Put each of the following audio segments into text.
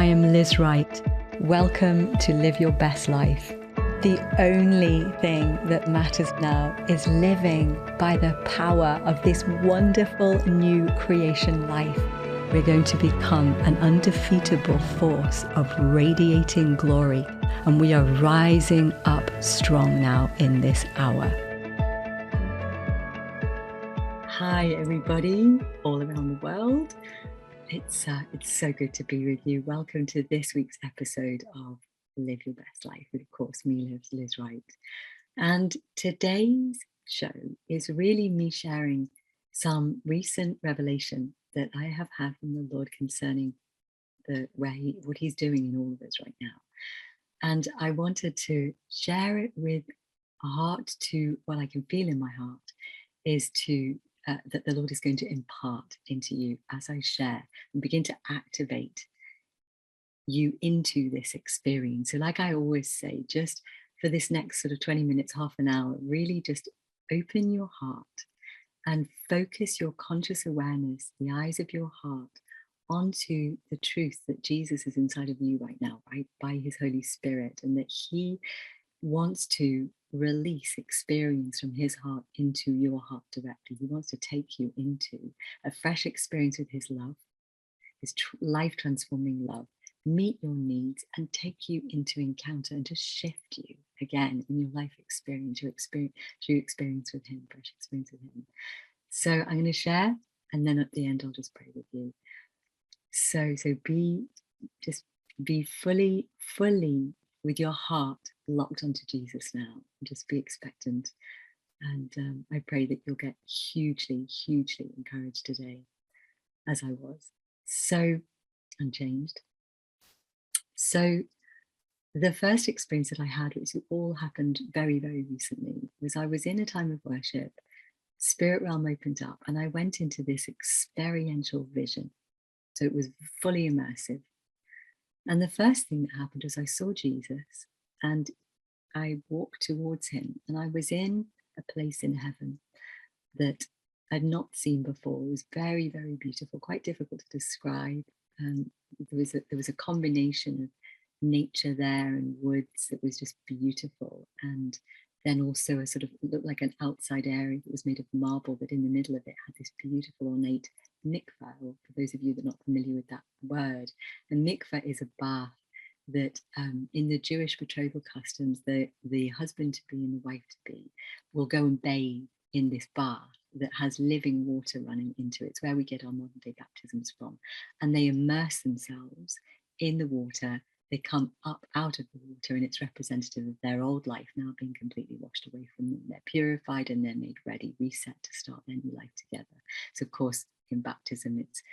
I am Liz Wright. Welcome to Live Your Best Life. The only thing that matters now is living by the power of this wonderful new creation life. We're going to become an undefeatable force of radiating glory, and we are rising up strong now in this hour. Hi, everybody, all around the world. It's so good to be with you. Welcome to this week's episode of Live Your Best Life with, of course, me, Liz Wright. And today's show is really me sharing some recent revelation that I have had from the Lord concerning what He's doing in all of us right now. And I wanted to share it with a heart to what I can feel in my heart is to that the Lord is going to impart into you as I share and begin to activate you into this experience. So like I always say, just for this next sort of 20 minutes, half an hour, really just open your heart and focus your conscious awareness, the eyes of your heart, onto the truth that Jesus is inside of you right now, right, by His Holy Spirit, and that He wants to release experience from His heart into your heart directly. He wants to take you into a fresh experience with His love, His life transforming love, meet your needs and take you into encounter and just shift you again in your life experience, your experience with Him, fresh experience with Him. So I'm going to share, and then at the end I'll just pray with you. So be fully with your heart locked onto Jesus now, and just be expectant. And I pray that you'll get hugely encouraged today, as I was, so unchanged. So the first experience that I had, which all happened very recently, was I was in a time of worship, spirit realm opened up, and I went into this experiential vision. So it was fully immersive. And the first thing that happened was I saw Jesus and I walked towards Him, and I was in a place in heaven that I'd not seen before. It was very beautiful, quite difficult to describe. There was a combination of nature there and woods that was just beautiful, and then also a sort of looked like an outside area that was made of marble, but in the middle of it had this beautiful ornate mikvah, or for those of you that are not familiar with that word, a mikvah is a bath that in the Jewish betrothal customs, the husband-to-be and the wife-to-be will go and bathe in this bath that has living water running into it. It's where we get our modern day baptisms from. And they immerse themselves in the water. They come up out of the water, and it's representative of their old life now being completely washed away from them. They're purified and they're made ready, reset to start their new life together. So of course, in baptism, it's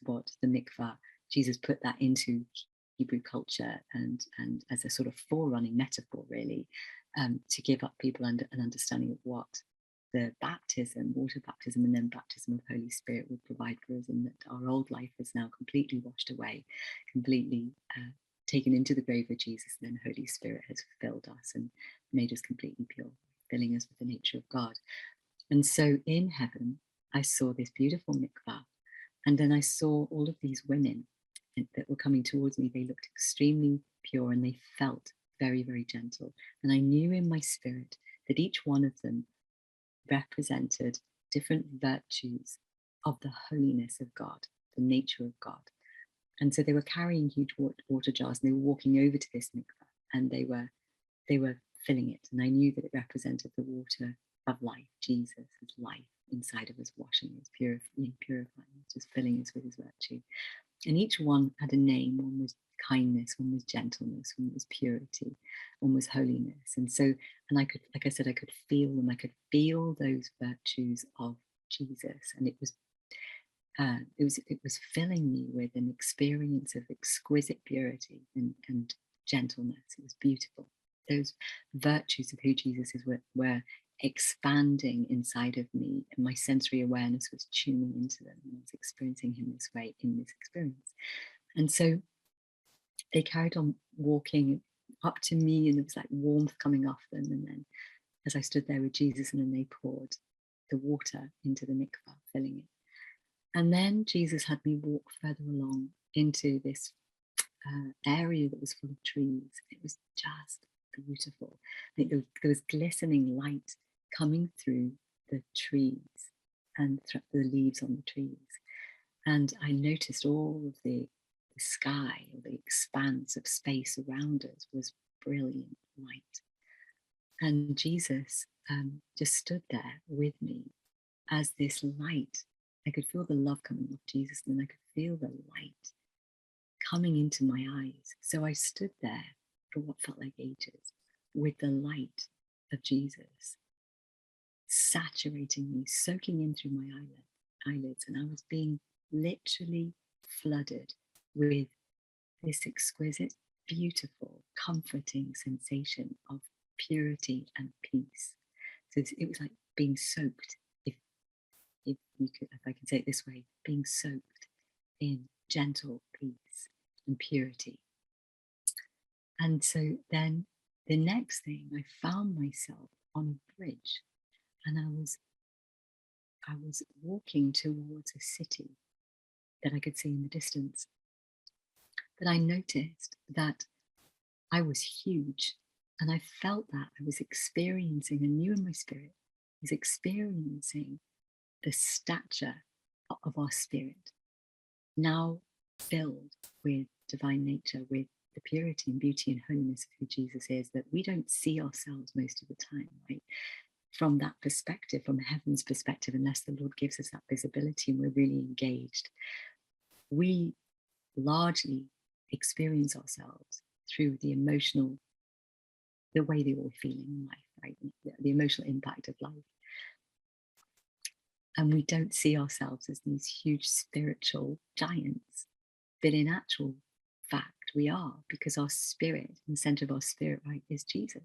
what the mikvah, Jesus put that into Hebrew culture and as a sort of forerunning metaphor, really, to give up people an understanding of what the baptism, water baptism, and then baptism of Holy Spirit will provide for us, and that our old life is now completely washed away, completely taken into the grave with Jesus, and then Holy Spirit has filled us and made us completely pure, filling us with the nature of God. And so in heaven, I saw this beautiful mikvah, and then I saw all of these women that were coming towards me. They looked extremely pure and they felt very gentle. And I knew in my spirit that each one of them represented different virtues of the holiness of God, the nature of God. And so they were carrying huge water jars, and they were walking over to this mikvah, and they were filling it. And I knew that it represented the water of life, Jesus' life inside of us, washing us, purifying us, just filling us with His virtue. And each one had a name. One was kindness, one was gentleness, one was purity, one was holiness. And so, and I could, like I said, I could feel them. I could feel those virtues of Jesus, and it was filling me with an experience of exquisite purity and gentleness. It was beautiful. Those virtues of who Jesus is were expanding inside of me, and my sensory awareness was tuning into them, and I was experiencing Him this way in this experience. And so they carried on walking up to me, and there was like warmth coming off them. And then as I stood there with Jesus, and then they poured the water into the mikvah, filling it. And then Jesus had me walk further along into this area that was full of trees. It was just beautiful. There was glistening light coming through the trees and the leaves on the trees. And I noticed all of the sky, or the expanse of space around us was brilliant light. And Jesus just stood there with me as this light. I could feel the love coming off Jesus, and I could feel the light coming into my eyes. So I stood there for what felt like ages with the light of Jesus saturating me, soaking in through my eyelids, and I was being literally flooded with this exquisite, beautiful, comforting sensation of purity and peace. So it was like being soaked, if I can say it this way, being soaked in gentle peace and purity. And so then the next thing, I found myself on a bridge, and I was walking towards a city that I could see in the distance. But I noticed that I was huge, and I felt that I was experiencing, and knew in my spirit, was experiencing the stature of our spirit, now filled with divine nature, with the purity and beauty and holiness of who Jesus is, that we don't see ourselves most of the time, right? From that perspective, from heaven's perspective, unless the Lord gives us that visibility and we're really engaged, we largely experience ourselves through the emotional, the way that we're feeling in life, right? The emotional impact of life. And we don't see ourselves as these huge spiritual giants, but in actual fact, we are, because our spirit, in the center of our spirit, right, is Jesus.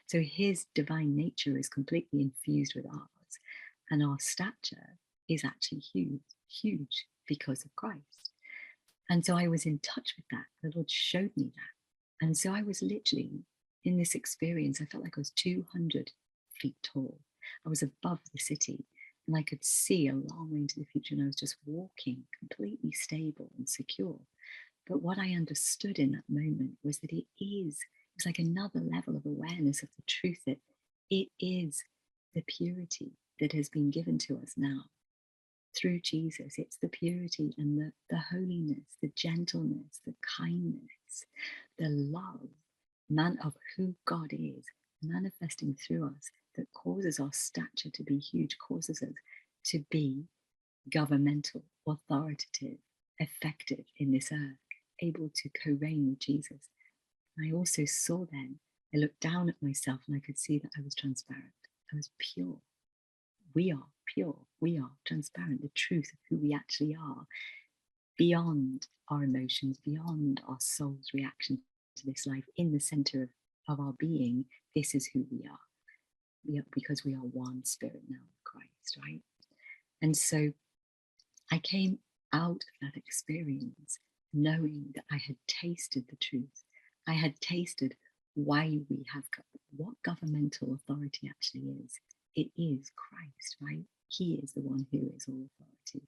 So his divine nature is completely infused with ours, and our stature is actually huge because of Christ. And so I was in touch with that. The Lord showed me that. And so I was literally in this experience. I felt like I was 200 feet tall. I was above the city, and I could see a long way into the future. And I was just walking completely stable and secure. But what I understood in that moment was that it was like another level of awareness of the truth that it is the purity that has been given to us now through Jesus. It's the purity and the holiness, the gentleness, the kindness, the love of who God is manifesting through us that causes our stature to be huge, causes us to be governmental, authoritative, effective in this earth, able to co-reign with Jesus. And I also saw then, I looked down at myself and I could see that I was transparent. I was pure. We are pure. We are transparent. The truth of who we actually are, beyond our emotions, beyond our soul's reaction to this life, in the center of our being, this is who we are. Because we are one spirit now with Christ, right? And so I came out of that experience knowing that I had tasted the truth. I had tasted why we have, what governmental authority actually is. It is Christ, right? He is the one who is all authority.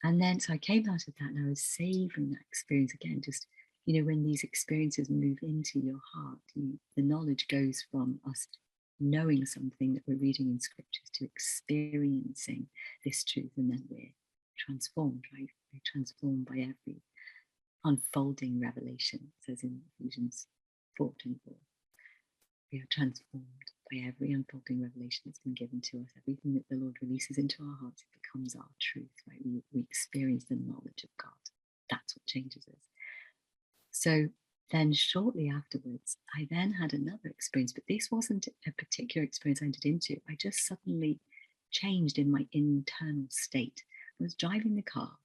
And then, so I came out of that and I was savoring that experience again. Just, when these experiences move into your heart, the knowledge goes from us knowing something that we're reading in scriptures to experiencing this truth, and then we're transformed, right? We're transformed by every unfolding revelation, it says in Ephesians 4:24. We are transformed by every unfolding revelation that's been given to us. Everything that the Lord releases into our hearts, it becomes our truth, right? We experience the knowledge of God. That's what changes us. So then shortly afterwards, I then had another experience, but this wasn't a particular experience I entered into. I just suddenly changed in my internal state. I was driving the car,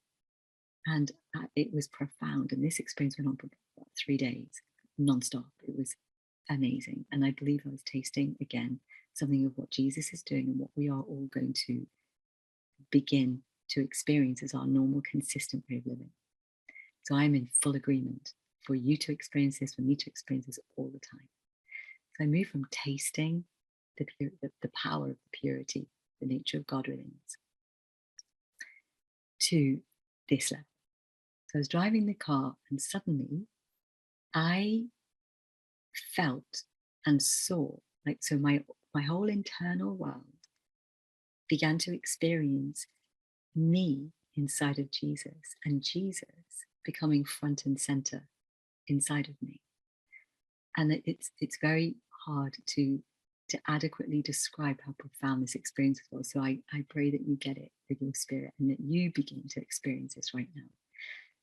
and it was profound. And this experience went on for about 3 days, nonstop. It was amazing. And I believe I was tasting, again, something of what Jesus is doing and what we are all going to begin to experience as our normal, consistent way of living. So I'm in full agreement for you to experience this, for me to experience this all the time. So I moved from tasting the power of the purity, the nature of God within us, to this level. So I was driving the car and suddenly I felt and saw, like, so my whole internal world began to experience me inside of Jesus and Jesus becoming front and center inside of me. And it's very hard to adequately describe how profound this experience was. So I pray that you get it with your spirit and that you begin to experience this right now.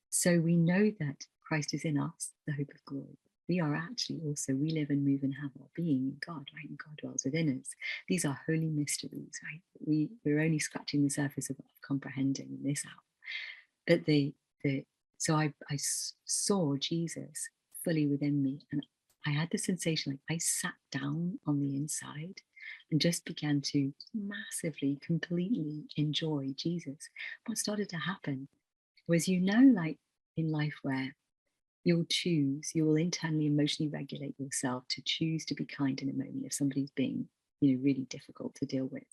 So we know that Christ is in us, the hope of glory. We are actually also, we live and move and have our being in God, right? And God dwells within us. These are holy mysteries, right? We're only scratching the surface of comprehending this out. But so I saw Jesus fully within me, and I had the sensation like I sat down on the inside and just began to massively, completely enjoy Jesus. What started to happen was, like in life where you will internally emotionally regulate yourself to choose to be kind in a moment if somebody's being, really difficult to deal with.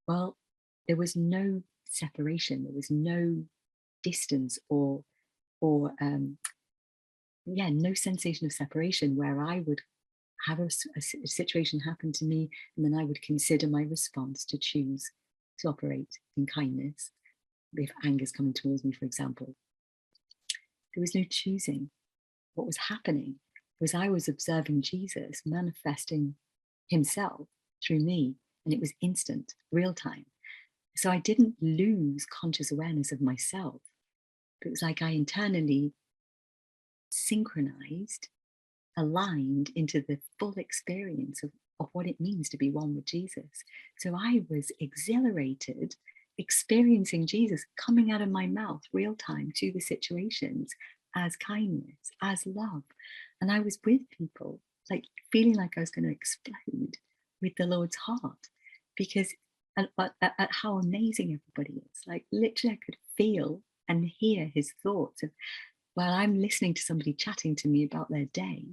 Well, there was no separation, there was no distance or no sensation of separation where I would have a situation happen to me and then I would consider my response to choose to operate in kindness. If anger is coming towards me, for example, there was no choosing. What was happening was I was observing Jesus manifesting himself through me, and it was instant, real time. So I didn't lose conscious awareness of myself. It was like I internally synchronized, aligned into the full experience of what it means to be one with Jesus. So I was exhilarated, experiencing Jesus coming out of my mouth real time to the situations as kindness, as love. And I was with people, like feeling like I was going to explode with the Lord's heart, because at how amazing everybody is. Like literally I could feel and hear his thoughts of, while I'm listening to somebody chatting to me about their day,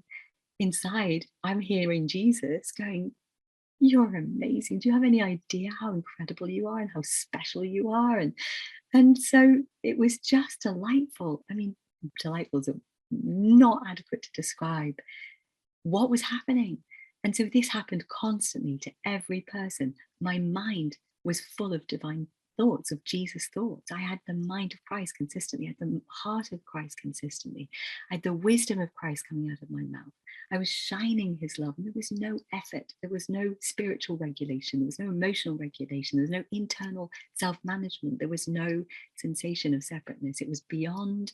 inside I'm hearing Jesus going, "You're amazing. Do you have any idea how incredible you are and how special you are?" And so it was just delightful. I mean, delightful is not adequate to describe what was happening. And so this happened constantly to every person. My mind was full of divine thoughts, of Jesus thoughts. I had the mind of Christ consistently, I had the heart of Christ consistently. I had the wisdom of Christ coming out of my mouth. I was shining his love, and there was no effort. There was no spiritual regulation. There was no emotional regulation. There was no internal self-management. There was no sensation of separateness. It was beyond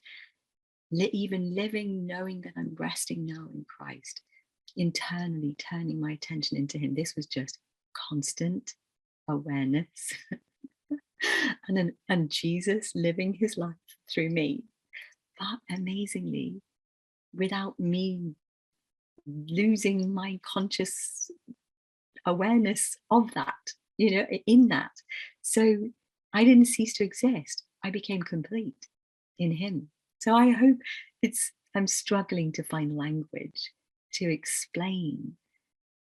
even living, knowing that I'm resting now in Christ, internally turning my attention into him. This was just constant awareness and Jesus living his life through me, but amazingly without me losing my conscious awareness of that, in that. So I didn't cease to exist. I became complete in him. So I hope I'm struggling to find language to explain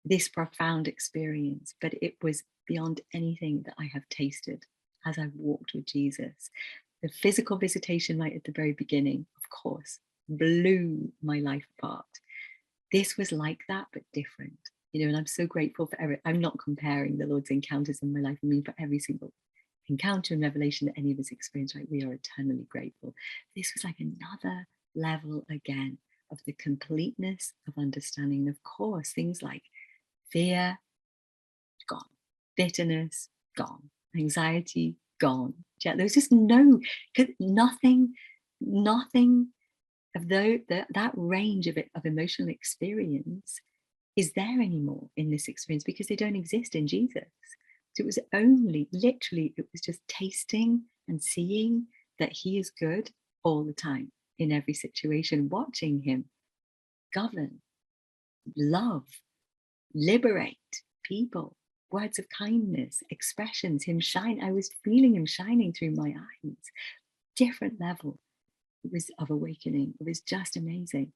this profound experience, but it was beyond anything that I have tasted as I've walked with Jesus. The physical visitation right at the very beginning, of course, blew my life apart. This was like that, but different, and I'm so grateful for I'm not comparing the Lord's encounters in my life. I mean, for every single encounter and revelation that any of us experience, right? We are eternally grateful. This was like another level again of the completeness of understanding. And of course, things like fear, gone. Bitterness, gone. Anxiety, gone. Yeah, there was just nothing of that range of emotional experience is there anymore in this experience, because they don't exist in Jesus. So it was only, literally, it was just tasting and seeing that he is good all the time in every situation, watching him govern, love, liberate people, words of kindness, expressions, him shine. I was feeling him shining through my eyes. Different level. It was of awakening. It was just amazing.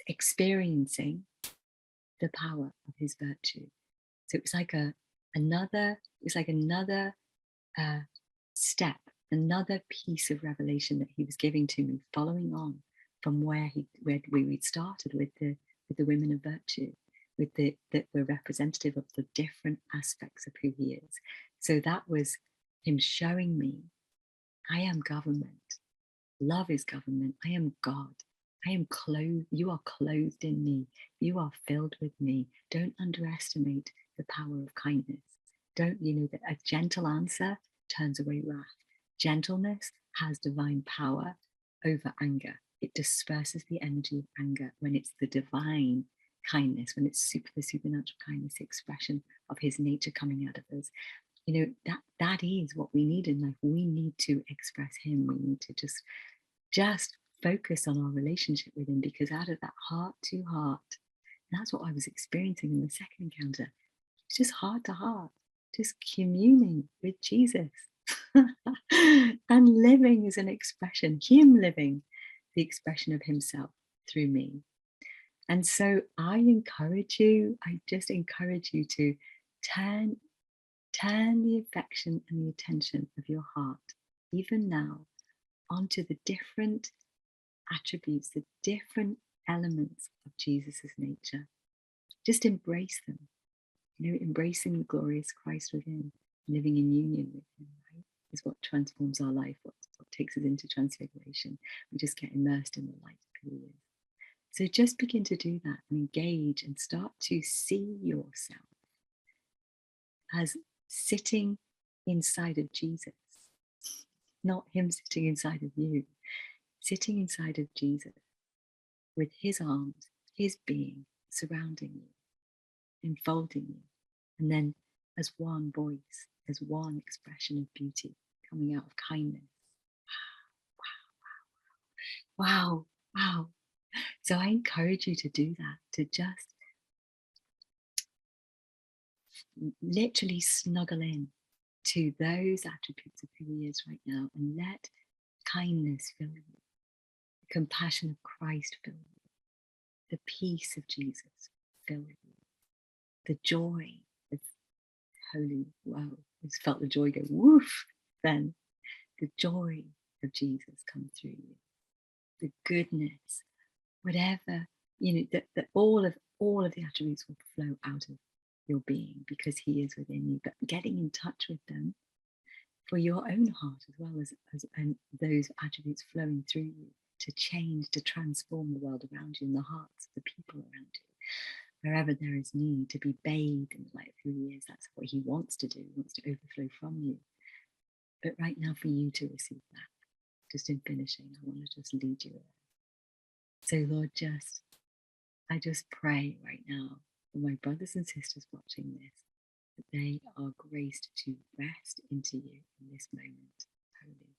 Experiencing the power of his virtue. So it was like another step another piece of revelation that he was giving to me, following on from where we'd started with the women of virtue, with that were representative of the different aspects of who he is. So that was him showing me, I am government. Love is government. I am God. I am clothed. You are clothed in me. You are filled with me. Don't underestimate the power of kindness. Don't, that a gentle answer turns away wrath. Gentleness has divine power over anger. It disperses the energy of anger when it's the divine kindness, when it's the supernatural kindness, the expression of his nature coming out of us. That is what we need in life. We need to express him. We need to just focus on our relationship with him, because out of that heart to heart, that's what I was experiencing in the second encounter. It's just heart to heart, just communing with Jesus and living as an expression, him living the expression of himself through me. And so I just encourage you to turn the affection and the attention of your heart, even now, onto the different attributes, the different elements of Jesus's nature. Just embrace them, embracing the glorious Christ within, living in union with him, right, is what transforms our life, what takes us into transfiguration. We just get immersed in the light of who he is. So just begin to do that and engage and start to see yourself as sitting inside of Jesus, not him sitting inside of you, sitting inside of Jesus with his arms, his being surrounding you, enfolding you, and then as one voice, as one expression of beauty coming out of kindness. Wow. So I encourage you to do that, to just literally snuggle in to those attributes of who he is right now, and let kindness fill you, the compassion of Christ fill you, the peace of Jesus fill you, the joy of holy, wow, I just felt the joy go woof then. The joy of Jesus come through you, the goodness, whatever, that all of the attributes will flow out of your being because he is within you. But getting in touch with them for your own heart, as well as and those attributes flowing through you to change, to transform the world around you and the hearts of the people around you. Wherever there is need to be bathed in the light of who he is, that's what he wants to do. He wants to overflow from you. But right now, for you to receive that, just in finishing, I want to just lead you there. So Lord, I just pray right now for my brothers and sisters watching this, that they are graced to rest into you in this moment, holy,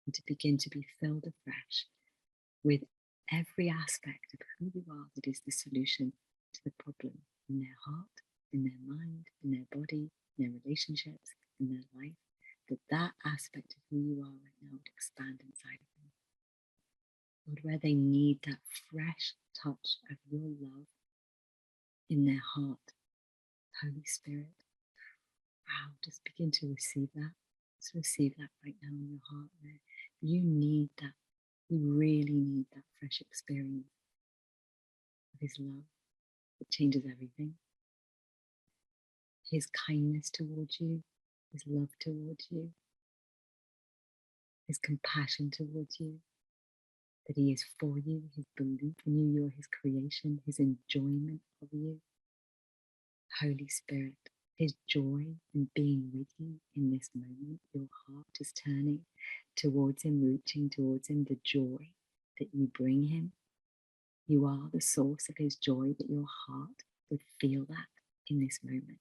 and to begin to be filled afresh with every aspect of who you are that is the solution to the problem in their heart, in their mind, in their body, in their relationships, in their life, that aspect of who you are right now would expand inside of them. Lord, where they need that fresh touch of your love in their heart, Holy Spirit, wow, just begin to receive that. Just receive that right now in your heart where you need that. You really need that fresh experience of his love that changes everything. His kindness towards you, his love towards you, his compassion towards you, that he is for you, his belief in you, you're his creation, his enjoyment of you. Holy Spirit, his joy in being with you in this moment, your heart is turning towards him, reaching towards him, the joy that you bring him. You are the source of his joy, that your heart would feel that in this moment.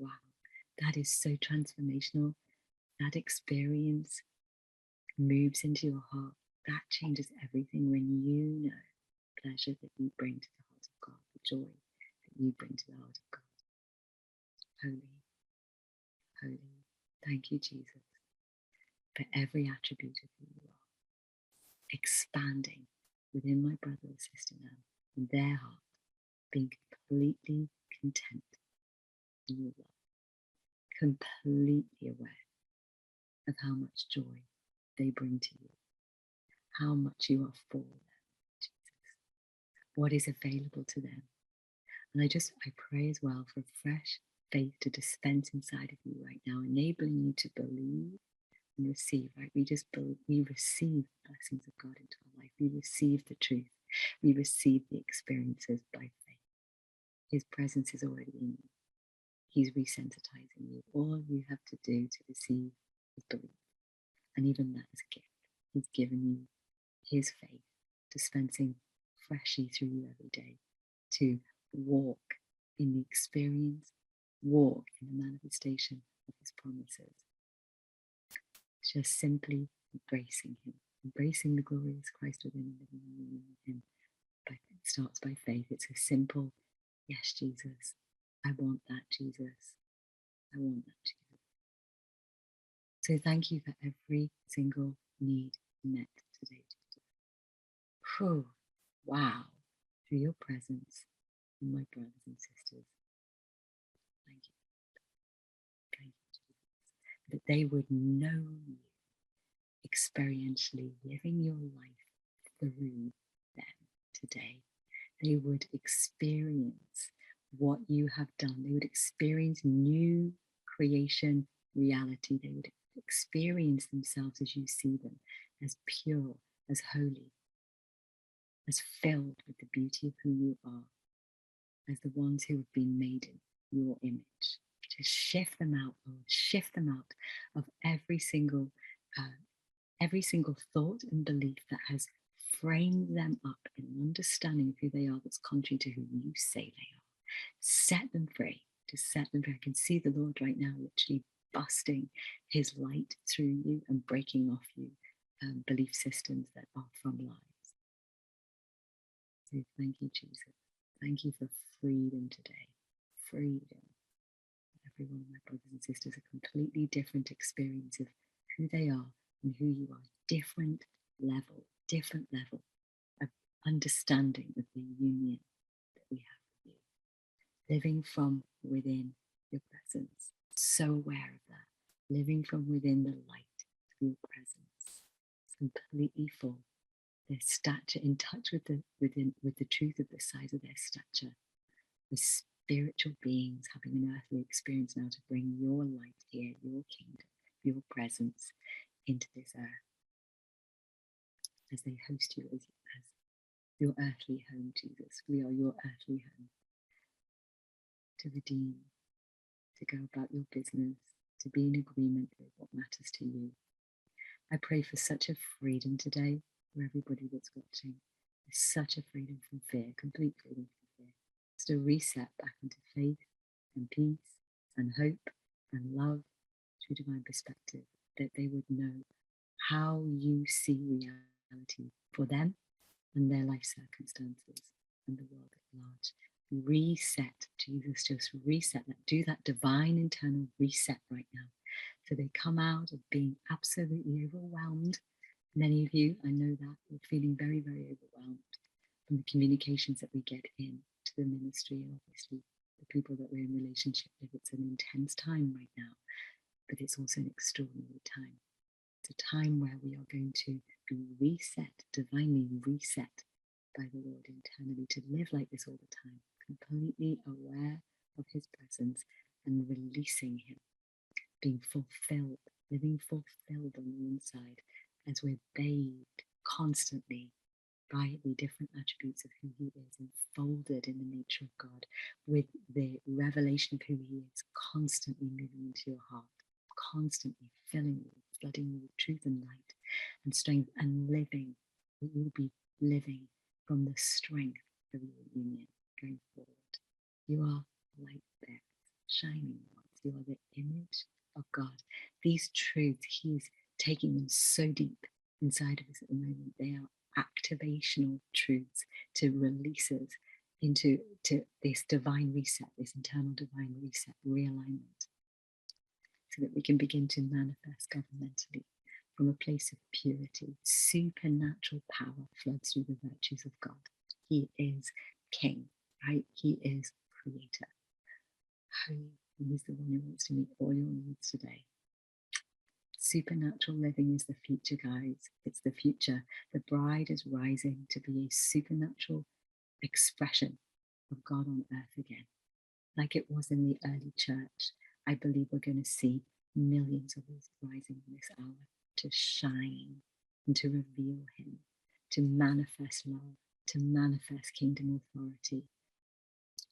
Wow. That is so transformational. That experience moves into your heart. That changes everything when you know the pleasure that you bring to the heart of God, the joy that you bring to the heart of God. Holy, holy. Thank you, Jesus, for every attribute of who you are, expanding within my brother and sister now, in their heart, being completely content in your love, completely aware of how much joy they bring to you, how much you are for them, Jesus, what is available to them. And I pray as well for fresh faith to dispense inside of you right now, enabling you to believe and receive, right? We receive the blessings of God into our life. We receive the truth. We receive the experiences by faith. His presence is already in you. He's resensitizing you. All you have to do to receive is believe. And even that is a gift. He's given you his faith, dispensing freshly through you every day to walk in the experience, walk in the manifestation of his promises. Just simply embracing him, embracing the glorious Christ within and living in union with him. But it starts by faith. It's a simple, yes, Jesus. I want that, Jesus. I want that, Jesus. So thank you for every single need met today, Jesus. Whew, wow. Through your presence, my brothers and sisters. Thank you. Thank you, Jesus. That they would know you experientially, living your life through them today. They would experience what you have done. They would experience new creation reality. They would experience themselves as you see them, as pure, as holy, as filled with the beauty of who you are, as the ones who have been made in your image. To shift them out, Lord, shift them out of every single thought and belief that has framed them up in an understanding of who they are that's contrary to who you say they are. Set them free. Just set them free. I can see the Lord right now literally busting his light through you and breaking off you belief systems that are from lies. So thank you, Jesus. Thank you for freedom today. Freedom. Every one of my brothers and sisters, a completely different experience of who they are and who you are. Different level of understanding of the union that we have with you. Living from within your presence. So aware of that. Living from within the light of your presence. Completely full. Their stature in touch with the truth of the size of their stature. The spiritual beings having an earthly experience now to bring your light here, your kingdom, your presence into this earth as they host you as your earthly home, Jesus. We are your earthly home to redeem, to go about your business, to be in agreement with what matters to you. I pray for such a freedom today for everybody that's watching. There's such a freedom from fear, complete freedom from fear. Just a reset back into faith and peace and hope and love through divine perspective, that they would know how you see reality for them and their life circumstances and the world at large. Reset, Jesus, just reset that. Do that divine internal reset right now. So they come out of being absolutely overwhelmed. Many of you, I know that, you're feeling very, very overwhelmed from the communications that we get in to the ministry, and obviously the people that we're in relationship with. It's an intense time right now, but it's also an extraordinary time. It's a time where we are going to be reset, divinely reset by the Lord internally, to live like this all the time, completely aware of his presence and releasing him, being fulfilled, living fulfilled on the inside as we're bathed constantly by the different attributes of who he is, enfolded in the nature of God, with the revelation of who he is constantly moving into your heart, constantly filling you, flooding you with truth and light and strength, and living. You will be living from the strength of your union going forward. You are light bearers, shining ones. You are the image of God. These truths, he's taking them so deep inside of us at the moment. They are activational truths to release us into this divine reset, this internal divine reset, realignment, so that we can begin to manifest governmentally from a place of purity. Supernatural power floods through the virtues of God. He is King. right? He is creator. Holy, he's the one who wants to meet all your needs today. Supernatural living is the future, guys. It's the future. The bride is rising to be a supernatural expression of God on earth again, like it was in the early church. I believe we're going to see millions of us rising in this hour to shine and to reveal Him, to manifest love, to manifest kingdom authority,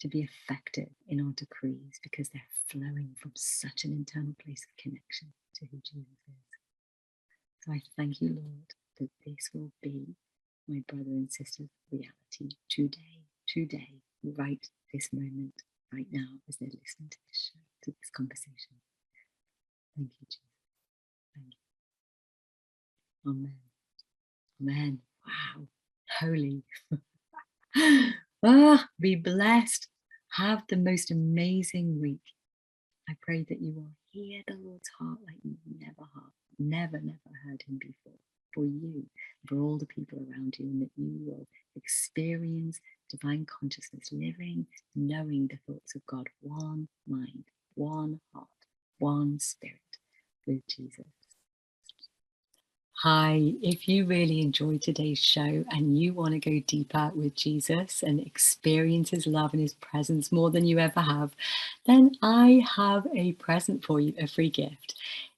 to be effective in our decrees because they're flowing from such an internal place of connection to who Jesus is. So I thank you, Lord, that this will be my brother and sister's reality today, right this moment, right now, as they're listening to this show, to this conversation. Thank you, Jesus. Thank you. Amen. Amen. Wow. Holy. Be blessed. Have the most amazing week. I pray that you will hear the Lord's heart like you've never heard Him before, for you, for all the people around you, and that you will experience divine consciousness, living, knowing the thoughts of God, one mind, one heart, one spirit with Jesus. Hi, if you really enjoyed today's show and you want to go deeper with Jesus and experience His love and His presence more than you ever have, then I have a present for you, a free gift.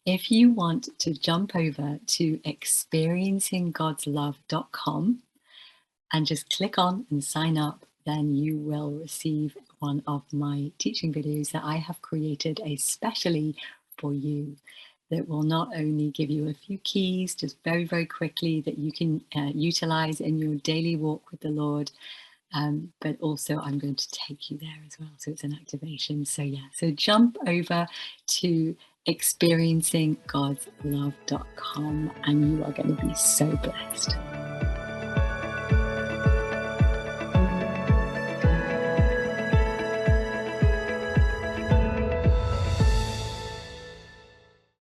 If you want to jump over to experiencinggodslove.com and just click on and sign up, then you will receive one of my teaching videos that I have created especially for you, that will not only give you a few keys just very, very quickly that you can utilize in your daily walk with the Lord, but also I'm going to take you there as well. So it's an activation. So yeah, so jump over to experiencinggodslove.com and you are going to be so blessed.